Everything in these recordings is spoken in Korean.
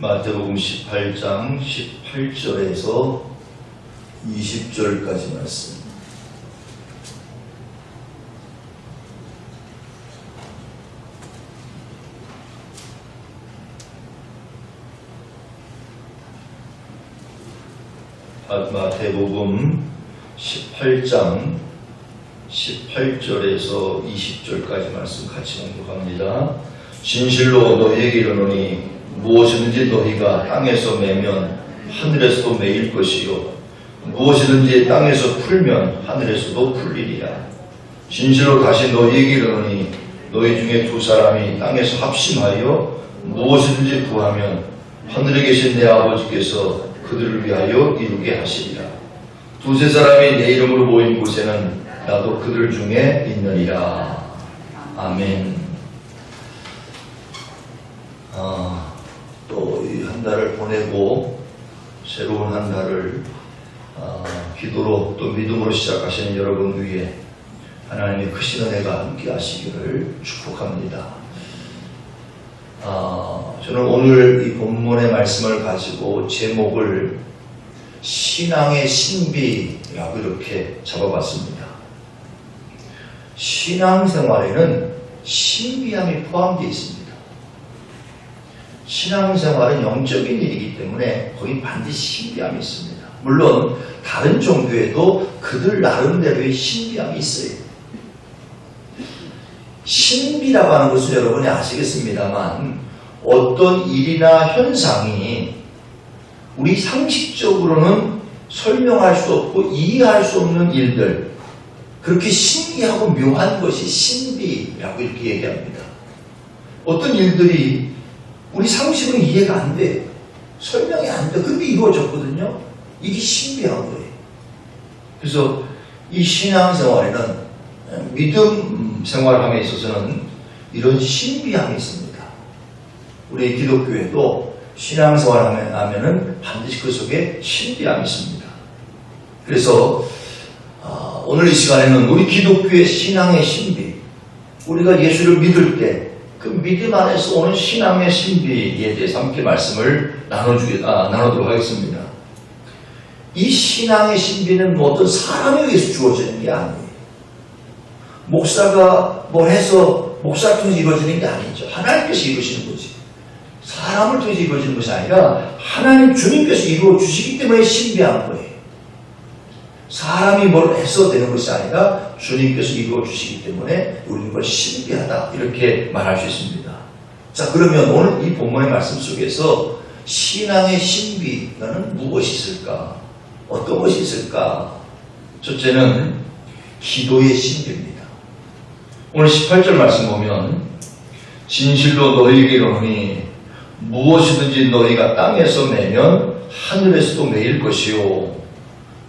마태복음 18장 18절에서 20절까지 말씀. 마태복음 18장 18절에서 20절까지 말씀 같이 공독합니다. 진실로 너희에게 이르노니 무엇이든지 너희가 땅에서 매면 하늘에서도 매일 것이요 무엇이든지 땅에서 풀면 하늘에서도 풀리리라. 진실로 다시 너희에게 이르노니 너희 중에 두 사람이 땅에서 합심하여 무엇이든지 구하면 하늘에 계신 내 아버지께서 그들을 위하여 이루게 하시리라. 두세 사람이 내 이름으로 모인 곳에는 나도 그들 중에 있느니라. 아멘. 또 이 한 달을 보내고 새로운 한 달을 기도로 또 믿음으로 시작하시는 여러분 위에 하나님의 크신 은혜가 함께 하시기를 축복합니다. 저는 오늘 이 본문의 말씀을 가지고 제목을 신앙의 신비라고 이렇게 잡아봤습니다. 신앙생활에는 신비함이 포함되어 있습니다. 신앙생활은 영적인 일이기 때문에 거기 반드시 신비함이 있습니다. 물론 다른 종교에도 그들 나름대로의 신비함이 있어요. 신비라고 하는 것은 여러분이 아시겠습니다만 어떤 일이나 현상이 우리 상식적으로는 설명할 수 없고 이해할 수 없는 일들, 그렇게 신기하고 묘한 것이 신비라고 이렇게 얘기합니다. 어떤 일들이 우리 상식으로 이해가 안 돼요. 설명이 안 돼. 근데 이루어졌거든요. 이게 신비한 거예요. 그래서 이 신앙생활에는 믿음 생활함에 있어서는 이런 신비함이 있습니다. 우리 기독교에도 신앙생활 하면은 반드시 그 속에 신비함이 있습니다. 그래서 오늘 이 시간에는 우리 기독교의 신앙의 신비, 우리가 예수를 믿을 때 그 믿음 안에서 오는 신앙의 신비에 대해서 함께 말씀을 나누도록 하겠습니다. 이 신앙의 신비는 뭐 어떤 사람에 의해서 주어지는 게 아니에요. 목사가 뭘 해서 목사를 통해서 이루어지는 게 아니죠. 하나님께서 이루시는 거지. 사람을 통해서 이루어지는 것이 아니라 하나님 주님께서 이루어 주시기 때문에 신비한 거예요. 사람이 뭘 해서 되는 것이 아니라 주님께서 이루어 주시기 때문에 우리는 걸 신비하다 이렇게 말할 수 있습니다. 자, 그러면 오늘 이 본문의 말씀 속에서 신앙의 신비는 무엇이 있을까? 어떤 것이 있을까? 첫째는 기도의 신비입니다. 오늘 18절 말씀 보면 진실로 너희에게 이르노니 무엇이든지 너희가 땅에서 매면 하늘에서도 매일 것이요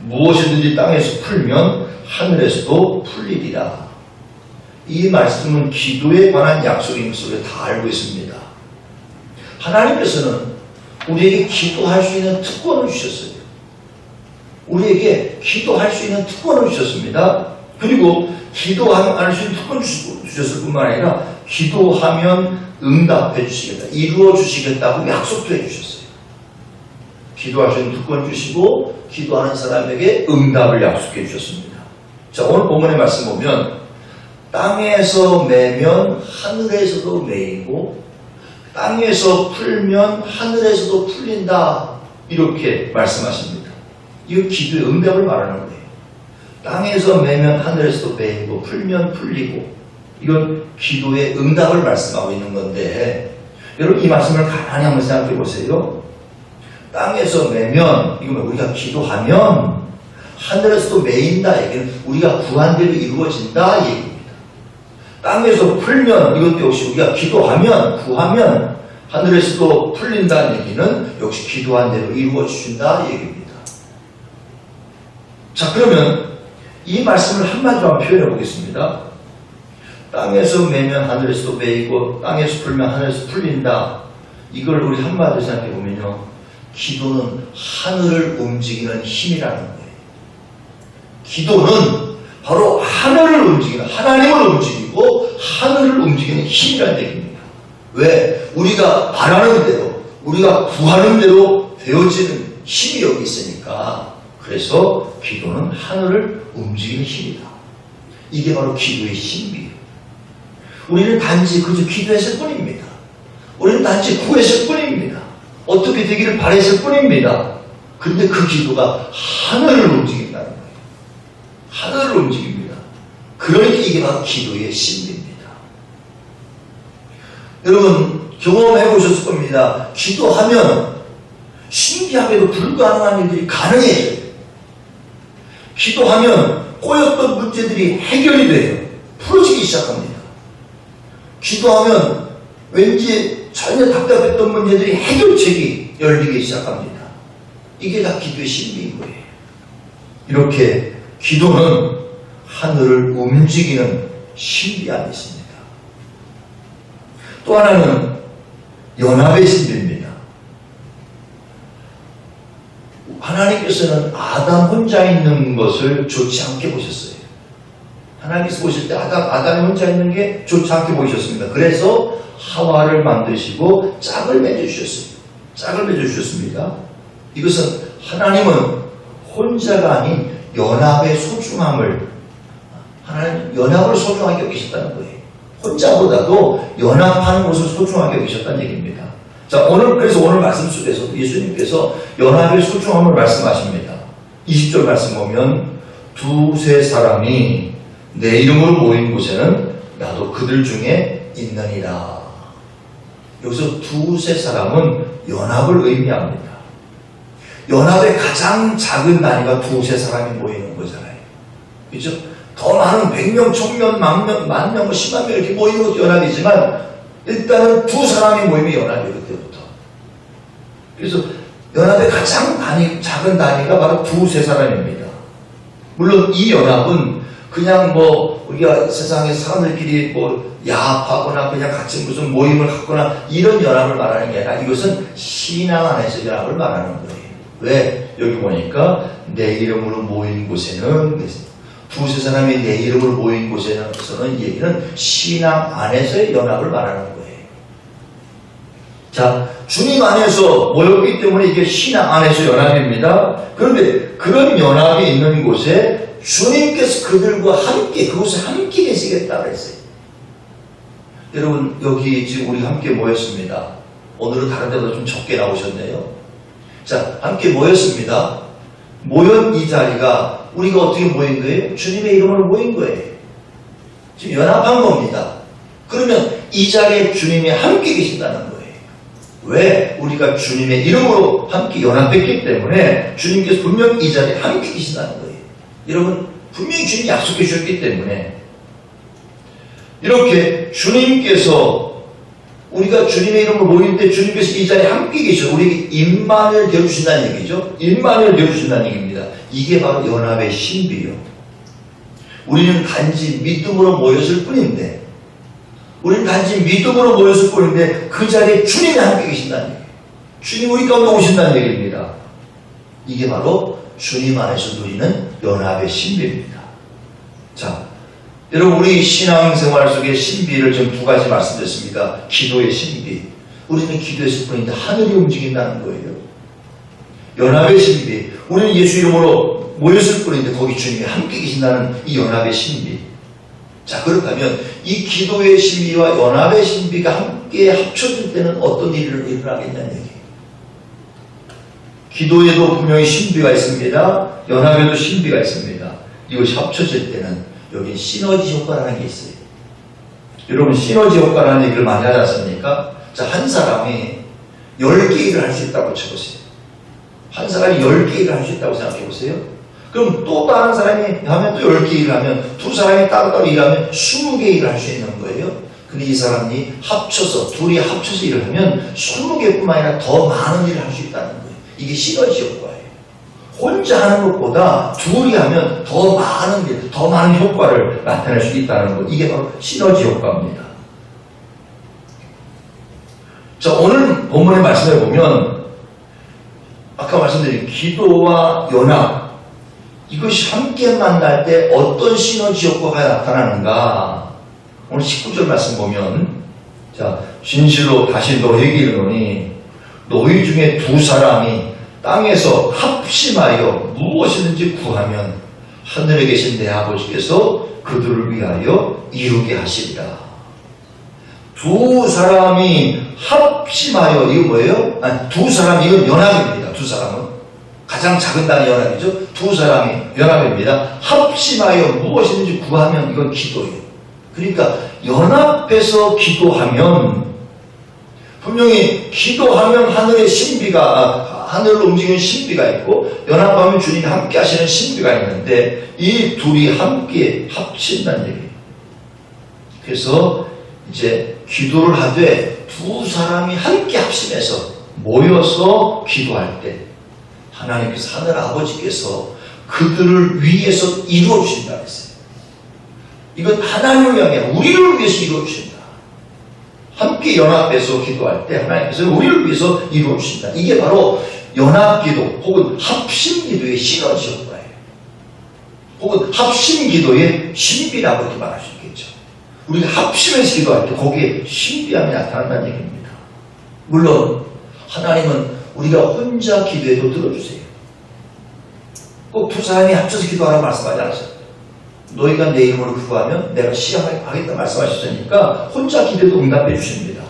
무엇이든지 땅에서 풀면 하늘에서도 풀리리라. 이 말씀은 기도에 관한 약속인 것을 다 알고 있습니다. 하나님께서는 우리에게 기도할 수 있는 특권을 주셨어요. 우리에게 기도할 수 있는 특권을 주셨습니다. 그리고 기도할 수 있는 특권을 주셨을 뿐만 아니라 기도하면 응답해 주시겠다, 이루어 주시겠다고 약속도 해 주셨어요. 기도할 수 있는 특권 주시고 기도하는 사람에게 응답을 약속해 주셨습니다. 자, 오늘 본문의 말씀 보면 땅에서 매면 하늘에서도 매이고 땅에서 풀면 하늘에서도 풀린다 이렇게 말씀하십니다. 이거 기도의 응답을 말하는 거예요. 땅에서 매면 하늘에서도 매이고 풀면 풀리고 이건 기도의 응답을 말씀하고 있는 건데 여러분 이 말씀을 가만히 한번 생각해 보세요. 땅에서 매면 이건 우리가 기도하면 하늘에서도 매인다 얘기는 우리가 구한 대로 이루어진다 얘기입니다. 땅에서 풀면 이것도 역시 우리가 기도하면 구하면 하늘에서도 풀린다는 얘기는 역시 기도한 대로 이루어진다 얘기입니다. 자, 그러면 이 말씀을 한마디로 한번 표현해 보겠습니다. 땅에서 매면 하늘에서도 매이고 땅에서 풀면 하늘에서 풀린다. 이걸 우리 한마디로 생각해 보면요, 기도는 하늘을 움직이는 힘이라는 거예요. 기도는 바로 하늘을 움직이는, 하나님을 움직이고 하늘을 움직이는 힘이라는 얘기입니다. 왜? 우리가 바라는 대로 우리가 구하는 대로 되어지는 힘이 여기 있으니까 그래서 기도는 하늘을 움직이는 힘이다. 이게 바로 기도의 신비예요. 우리는 단지 그저 기도했을 뿐입니다. 우리는 단지 구했을 뿐입니다. 어떻게 되기를 바랬을 뿐입니다. 그런데 그 기도가 하늘을 움직인다는 거예요. 하늘을 움직입니다. 그러니까 이게 바로 기도의 신비입니다. 여러분 경험해 보셨을 겁니다. 기도하면 신기하게도 불가능한 일들이 가능해져요. 기도하면 꼬였던 문제들이 해결이 돼요. 풀어지기 시작합니다. 기도하면 왠지 전혀 답답했던 문제들이 해결책이 열리기 시작합니다. 이게 다 기도의 신비인 거예요. 이렇게 기도는 하늘을 움직이는 신비 안에 있습니다. 또 하나는 연합의 신비입니다. 하나님께서는 아담 혼자 있는 것을 좋지 않게 보셨어요. 하나님께서 보실 때 아담이 혼자 있는 게 좋지 않게 보이셨습니다. 그래서 하와를 만드시고 짝을 맺어주셨어요. 짝을 맺어주셨습니다. 이것은 하나님은 혼자가 아닌 연합의 소중함을, 하나님 연합을 소중하게 여기셨다는 거예요. 혼자보다도 연합하는 것을 소중하게 여기셨다는 얘기입니다. 자, 그래서 오늘 말씀 속에서 예수님께서 연합의 소중함을 말씀하십니다. 20절 말씀 보면 두세 사람이 내 이름으로 모인 곳에는 나도 그들 중에 있느니라. 여기서 두세 사람은 연합을 의미합니다. 연합의 가장 작은 단위가 두세 사람이 모이는 거잖아요. 그렇죠? 더 많은 100명, 1000명, 만명, 10만 명 이렇게 모이는 것도 연합이지만 일단은 두 사람이 모이면 연합이에요. 그때부터. 그래서 연합의 가장 작은 단위가 바로 두세 사람입니다. 물론 이 연합은 그냥 우리가 세상에 사람들끼리 야합하거나 그냥 같이 무슨 모임을 갖거나 이런 연합을 말하는 게 아니라 이것은 신앙 안에서 연합을 말하는 거예요. 왜? 여기 보니까 내 이름으로 모인 곳에는 두세 사람이 내 이름으로 모인 곳에서는 이 얘기는 신앙 안에서의 연합을 말하는 거예요. 자, 주님 안에서 모였기 때문에 이게 신앙 안에서 연합입니다. 그런데 그런 연합이 있는 곳에 주님께서 그들과 함께, 그곳에 함께 계시겠다 그랬어요. 여러분, 여기 지금 우리 함께 모였습니다. 오늘은 다른 데보다 좀 적게 나오셨네요. 자, 함께 모였습니다. 모연 이 자리가 우리가 어떻게 모인 거예요? 주님의 이름으로 모인 거예요. 지금 연합한 겁니다. 그러면 이 자리에 주님이 함께 계신다는 거예요. 왜? 우리가 주님의 이름으로 함께 연합했기 때문에 주님께서 분명히 이 자리에 함께 계신다는 거예요. 여러분, 분명히 주님이 약속해 주셨기 때문에 이렇게 주님께서 우리가 주님의 이름으로 모일 때 주님께서 이 자리에 함께 계셔 우리에게 임마누엘 되어주신다는 얘기죠. 임마누엘 되어주신다는 얘기입니다. 이게 바로 연합의 신비요. 우리는 단지 믿음으로 모였을 뿐인데 그 자리에 주님이 함께 계신다는 얘기예요. 주님 우리 가운데 오신다는 얘기입니다. 이게 바로 주님 안에서 누리는 연합의 신비입니다. 자, 여러분, 우리 신앙생활 속의 신비를 좀 두 가지 말씀드렸습니다. 기도의 신비. 우리는 기도했을 뿐인데 하늘이 움직인다는 거예요. 연합의 신비. 우리는 예수 이름으로 모였을 뿐인데 거기 주님이 함께 계신다는 이 연합의 신비. 자, 그렇다면 이 기도의 신비와 연합의 신비가 함께 합쳐질 때는 어떤 일이 일어나겠냐는 얘기예요. 기도에도 분명히 신비가 있습니다. 연합에도 신비가 있습니다. 이것이 합쳐질 때는 여기 시너지 효과라는 게 있어요. 여러분, 시너지 효과라는 얘기를 많이 하지 않습니까? 자, 한 사람이 10개 일을 할 수 있다고 쳐보세요. 한 사람이 10개 일을 할 수 있다고 생각해 보세요. 그럼 또 다른 사람이 하면 또 10개 일을 하면 두 사람이 따로따로 일하면 20개 일을 할 수 있는 거예요. 근데 이 사람이 둘이 합쳐서 일을 하면 20개뿐만 아니라 더 많은 일을 할 수 있다는 거예요. 이게 시너지 효과예요. 혼자 하는 것보다 둘이 하면 더 많은 일, 더 많은 효과를 나타낼 수 있다는 것. 이게 바로 시너지 효과입니다. 자, 오늘 본문의 말씀을 보면 아까 말씀드린 기도와 연합, 이것이 함께 만날 때 어떤 시너지 효과가 나타나는가. 오늘 19절 말씀 보면, 자, 진실로 다시 너에게 이르노니 너희 중에 두 사람이 땅에서 합심하여 무엇이든지 구하면 하늘에 계신 내 아버지께서 그들을 위하여 이루게 하시리라. 두 사람이 합심하여, 이거 뭐예요? 아니, 두 사람, 이건 연합입니다. 두 사람은. 가장 작은 단위 연합이죠. 두 사람이 연합입니다. 합심하여 무엇이든지 구하면 이건 기도예요. 그러니까 연합해서 기도하면, 분명히 기도하면 하늘의 신비가, 하늘로 움직이는 신비가 있고 연합하면 주님이 함께 하시는 신비가 있는데 이 둘이 함께 합친다는 얘기예요. 그래서 이제 기도를 하되 두 사람이 함께 합심해서 모여서 기도할 때 하나님께서, 하늘 아버지께서 그들을 위해서 이루어 주신다 그랬어요. 이건 하나님을 향해 우리를 위해서 이루어 주신다. 함께 연합해서 기도할 때 하나님께서 우리를 위해서 이루어 주신다. 이게 바로 연합기도 혹은 합심기도의 시너지 효과예요. 혹은 합심기도의 신비라고 이렇게 말할 수 있겠죠. 우리가 합심해서 기도할 때 거기에 신비함이 나타난다는 얘기입니다. 물론 하나님은 우리가 혼자 기도해도 들어주세요. 꼭 두 사람이 합쳐서 기도하라고 말씀하지 않았어요. 너희가 내 이름으로 기도하면 내가 시험하겠다 말씀하셨으니까 혼자 기도해도 응답해 주십니다.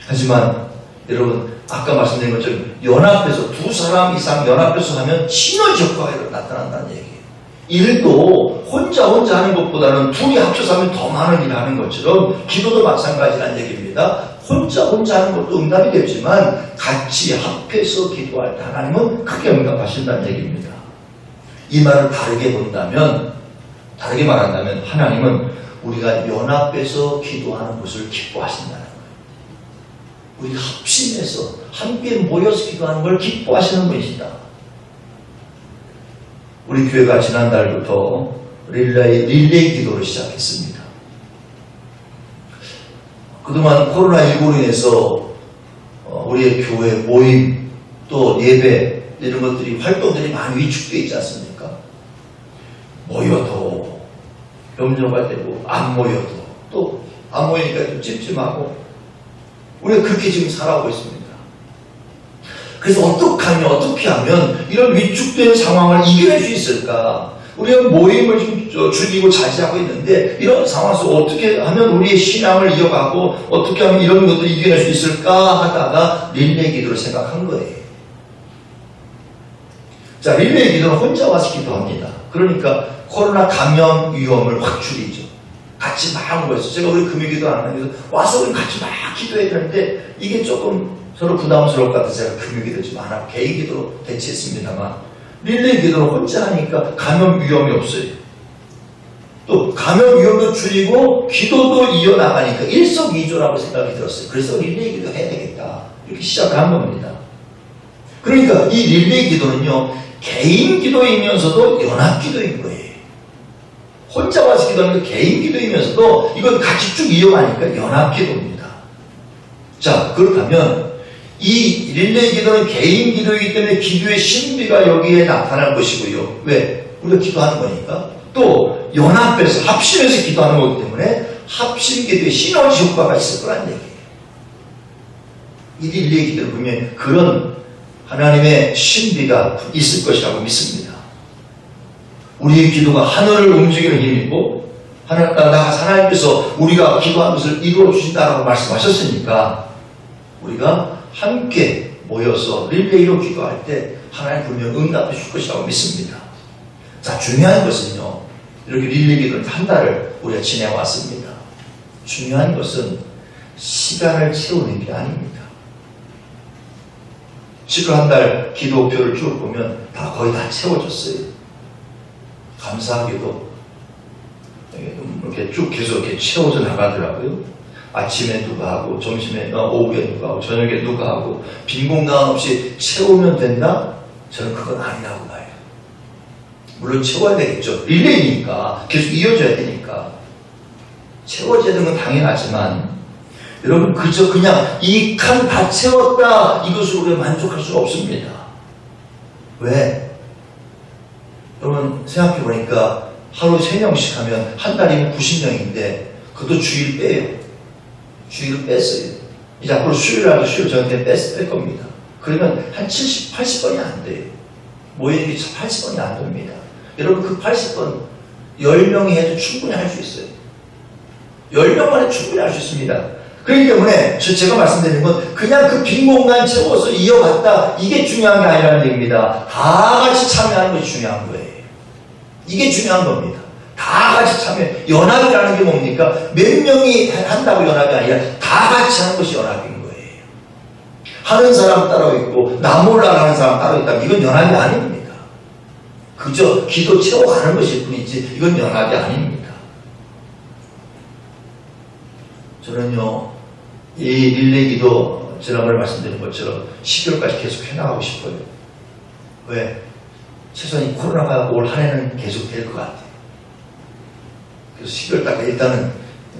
하지만 여러분 아까 말씀드린 것처럼 연합해서 두 사람 이상 연합해서 하면 시너지 효과가 나타난다는 얘기예요. 일도 혼자 하는 것보다는 둘이 합쳐서 하면 더 많은 일을 하는 것처럼 기도도 마찬가지라는 얘기입니다. 혼자 하는 것도 응답이 되지만 같이 합해서 기도할 때 하나님은 크게 응답하신다는 얘기입니다. 이 말을 다르게 말한다면 하나님은 우리가 연합해서 기도하는 것을 기뻐하신다는 거예요. 우리가 합심해서 함께 모여서 기도하는 걸 기뻐하시는 분이시다. 우리 교회가 지난달부터 릴레이 기도를 시작했습니다. 그동안 코로나19로 인해서 우리의 교회 모임 또 예배 이런 것들이 활동들이 많이 위축되어 있지 않습니까? 모여도 염려가 되고 안 모여도 또 안 모이니까 좀 찜찜하고 우리가 그렇게 지금 살아오고 있습니다. 그래서 어떻게 하면 이런 위축된 상황을 이겨낼 수 있을까? 우리가 모임을 좀 줄이고 자제하고 있는데 이런 상황에서 어떻게 하면 우리의 신앙을 이어가고 어떻게 하면 이런 것들을 이겨낼 수 있을까 하다가 릴레이 기도를 생각한 거예요. 자, 릴레이 기도는 혼자 와서 기도합니다. 그러니까 코로나 감염 위험을 확 줄이죠. 같이 막 모여서 제가 우리 금요기도 안 하면서 와서 우리 같이 막 기도해야 되는데 이게 조금 서로 부담스러울 것 같아서 제가 금요기도 좀 안 하고 개인기도로 대체했습니다만 릴레이 기도는 혼자 하니까 감염 위험이 없어요. 또 감염 위험도 줄이고 기도도 이어나가니까 일석이조라고 생각이 들었어요. 그래서 릴레이 기도 해야 되겠다 이렇게 시작을 한 겁니다. 그러니까 이 릴레이 기도는요 개인 기도이면서도 연합 기도인 거예요. 혼자 와서 기도하는 건 개인 기도이면서도 이건 같이 쭉 이어가니까 연합 기도입니다. 자, 그렇다면 이 릴레이 기도는 개인 기도이기 때문에 기도의 신비가 여기에 나타날 것이고요. 왜? 우리가 기도하는 거니까. 또 연합해서 합심해서 기도하는 거기 때문에 합심 기도의 시너지 효과가 있을 거란 얘기예요. 이 릴레이 기도를 보면 그런 하나님의 신비가 있을 것이라고 믿습니다. 우리의 기도가 하늘을 움직이는 힘이고 하나님께서 우리가 기도한 것을 이루어 주신다라고 말씀하셨으니까 우리가 함께 모여서 릴레이로 기도할 때 하나님 분명 응답해 줄 것이라고 믿습니다. 자, 중요한 것은요 이렇게 릴레이 기도를 한 달을 우리가 지내왔습니다. 중요한 것은 시간을 채우는 게 아닙니다. 지금 한 달 기도표를 쭉 보면 거의 다 채워졌어요. 감사하게도 이렇게 쭉 계속 이렇게 채워져 나가더라고요. 아침에 누가 하고, 점심에, 오후에 누가 하고, 저녁에 누가 하고, 빈 공간 없이 채우면 된다? 저는 그건 아니라고 봐요. 물론 채워야 되겠죠. 릴레이니까 계속 이어져야 되니까 채워져야 되는 건 당연하지만 여러분 그냥 이 칸 다 채웠다 이것으로 우리가 만족할 수 없습니다. 왜? 여러분 생각해 보니까 하루 3명씩 하면 한 달이면 90명인데 그것도 주일 빼요. 주일을 뺐어요. 이제 앞으로 수요일날도 수요일 저한테 뺄 겁니다. 그러면 한 70, 80번이 안 돼요. 모임이 80번이 안 됩니다. 여러분 그 80번 10명이 해도 충분히 할 수 있어요. 10명만 해도 충분히 할 수 있습니다. 그렇기 때문에 제가 말씀드리는 건 그냥 그 빈 공간 채워서 이어갔다 이게 중요한 게 아니라는 얘기입니다. 다 같이 참여하는 것이 중요한 거예요. 이게 중요한 겁니다. 다 같이 참여. 연합이라는 게 뭡니까? 몇 명이 한다고 연합이 아니라 다 같이 하는 것이 연합인 거예요. 하는 사람 따로 있고 나 몰라 하는 사람 따로 있다면 이건 연합이 아닙니다. 그저 기도 채워가는 것일 뿐이지 이건 연합이 아닙니다. 저는요 이 릴레이 기도 지난번에 말씀드린 것처럼 12월까지 계속 해나가고 싶어요. 왜? 최소한 이 코로나가 올 한 해는 계속 될 것 같아요. 그래서 12월까지 일단은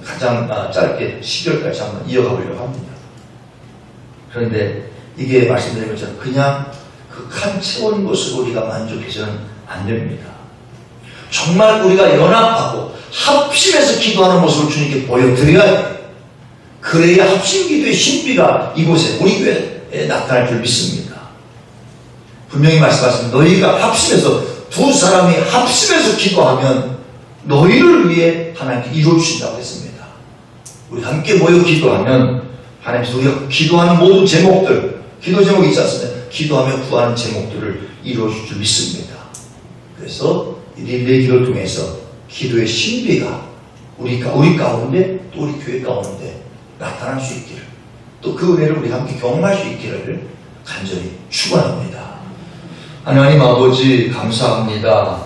가장 짧게 12월까지 한번 이어가 보려고 합니다. 그런데 이게 말씀드린 것처럼 그냥 그 칸 채운 것으로 우리가 만족해서는 안 됩니다. 정말 우리가 연합하고 합심해서 기도하는 모습을 주님께 보여드려야 돼요. 그래야 합심 기도의 신비가 이곳에 우리 교회에 나타날 줄 믿습니다. 분명히 말씀하십니다. 너희가 합심해서 두 사람이 합심해서 기도하면 너희를 위해 하나님께 이루어주신다고 했습니다. 우리 함께 모여 기도하면 하나님께서 우리가 기도하는 모든 제목들, 기도 제목이 있지 않습니까? 기도하며 구하는 제목들을 이루어줄 줄 믿습니다. 그래서 이 릴레이 기도를 통해서 기도의 신비가 우리 가운데 또 우리 교회 가운데 나타날 수 있기를, 또 그 은혜를 우리 함께 경험할 수 있기를 간절히 축원합니다. 하나님 아버지 감사합니다.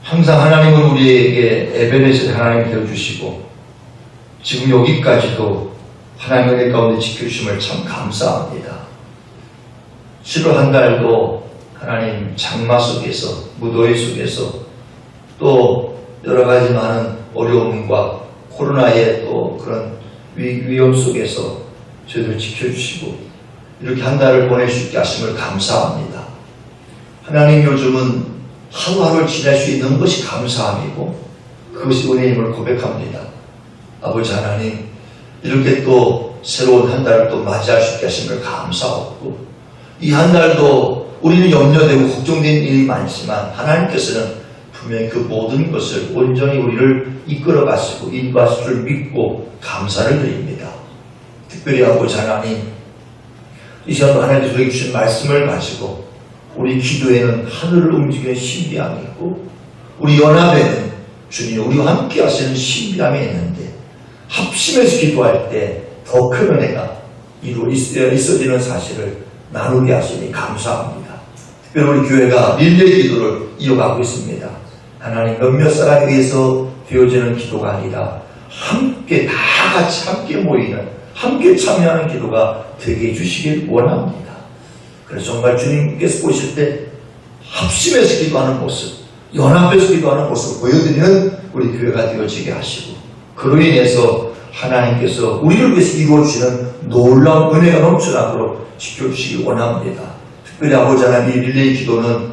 항상 하나님은 우리에게 에베네zer 하나님 되어주시고 지금 여기까지도 하나님의 은혜 가운데 지켜주심을 참 감사합니다. 7월 한 달도 하나님 장마 속에서 무더위 속에서 또 여러 가지 많은 어려움과 코로나의 또 그런 위험 속에서 저희들 지켜주시고 이렇게 한 달을 보낼 수 있게 하심을 감사합니다. 하나님 요즘은 하루하루를 지낼 수 있는 것이 감사함이고 그것이 은혜임을 고백합니다. 아버지 하나님 이렇게 또 새로운 한 달을 또 맞이할 수 있게 하심을 감사하고 이 한 달도 우리는 염려되고 걱정된 일이 많지만 하나님께서는 분명히 그 모든 것을 온전히 우리를 이끌어 가시고 인도하실 줄 믿고 감사를 드립니다. 특별히 아버지 하나님 이 시간도 하나님께서 우리에게 주신 말씀을 가지고 우리 기도에는 하늘을 움직이는 신비함이 있고 우리 연합에는 주님 우리와 함께 하시는 신비함이 있는데 합심해서 기도할 때 더 큰 은혜가 있어지는 사실을 나누게 하시니 감사합니다. 특별히 우리 교회가 릴레이 기도를 이어가고 있습니다. 하나님 몇몇 사람에 의해서 되어지는 기도가 아니라 함께 다 같이 함께 모이는 함께 참여하는 기도가 되게 해주시길 원합니다. 그래서 정말 주님께서 보실 때 합심해서 기도하는 모습, 연합해서 기도하는 모습을 보여드리는 우리 교회가 되어지게 하시고 그로 인해서 하나님께서 우리를 위해서 이루어주시는 놀라운 은혜가 넘쳐나도록 지켜주시기 원합니다. 특별히 아버지 하나님 이 릴레이 기도는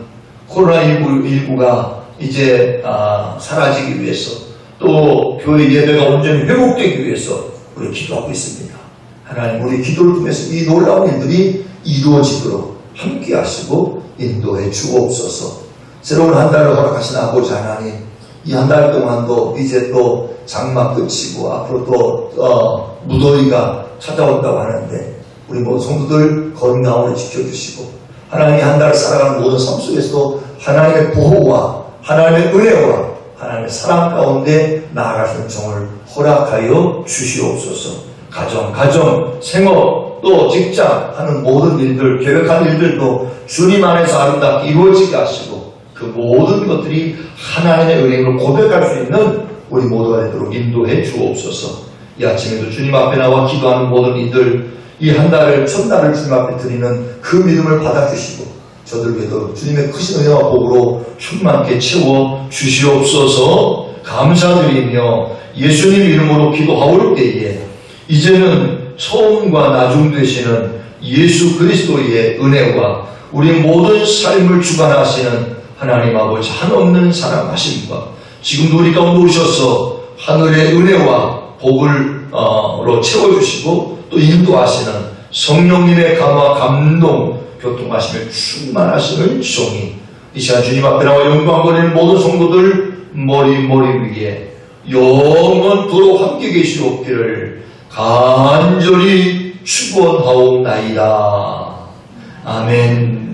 코로나19가 이제 사라지기 위해서 또 교회 예배가 온전히 회복되기 위해서 우리 기도하고 있습니다. 하나님 우리 기도를 통해서 이 놀라운 일들이 이루어지도록 함께 하시고 인도해 주옵소서. 새로운 한 달을 허락하신 아버지 하나님 이 한 달 동안도 이제 또 장마 끝이고 앞으로 또 무더위가 찾아온다고 하는데 우리 모든 성도들 건강을 지켜주시고 하나님이 한 달을 살아가는 모든 삶 속에서도 하나님의 보호와 하나님의 은혜와 하나님의 사랑 가운데 나아가시는 종을 허락하여 주시옵소서. 가정, 생업, 또 직장 하는 모든 일들, 계획한 일들도 주님 안에서 아름답게 이루어지게 하시고 그 모든 것들이 하나님의 은혜로 고백할 수 있는 우리 모두가 되도록 인도해 주옵소서. 이 아침에도 주님 앞에 나와 기도하는 모든 이들 이 한 달을 첫날을 주님 앞에 드리는 그 믿음을 받아주시고 저들에게도 주님의 크신 은혜와 복으로 충만케 채워 주시옵소서. 감사드리며 예수님 이름으로 기도하올 때에 이제는 처음과 나중 되시는 예수 그리스도의 은혜와 우리 모든 삶을 주관하시는 하나님 아버지 한없는 사랑하심과 지금도 우리 가운데 오셔서 하늘의 은혜와 복을 채워주시고 또 인도하시는 성령님의 감화, 감동, 교통하심에 충만하시는 주종이 이 시간 주님 앞에 나와 영광 거리는 모든 성도들 머리 위에 영원토록 함께 계시옵기를 간절히 축원하옵나이다. 아멘.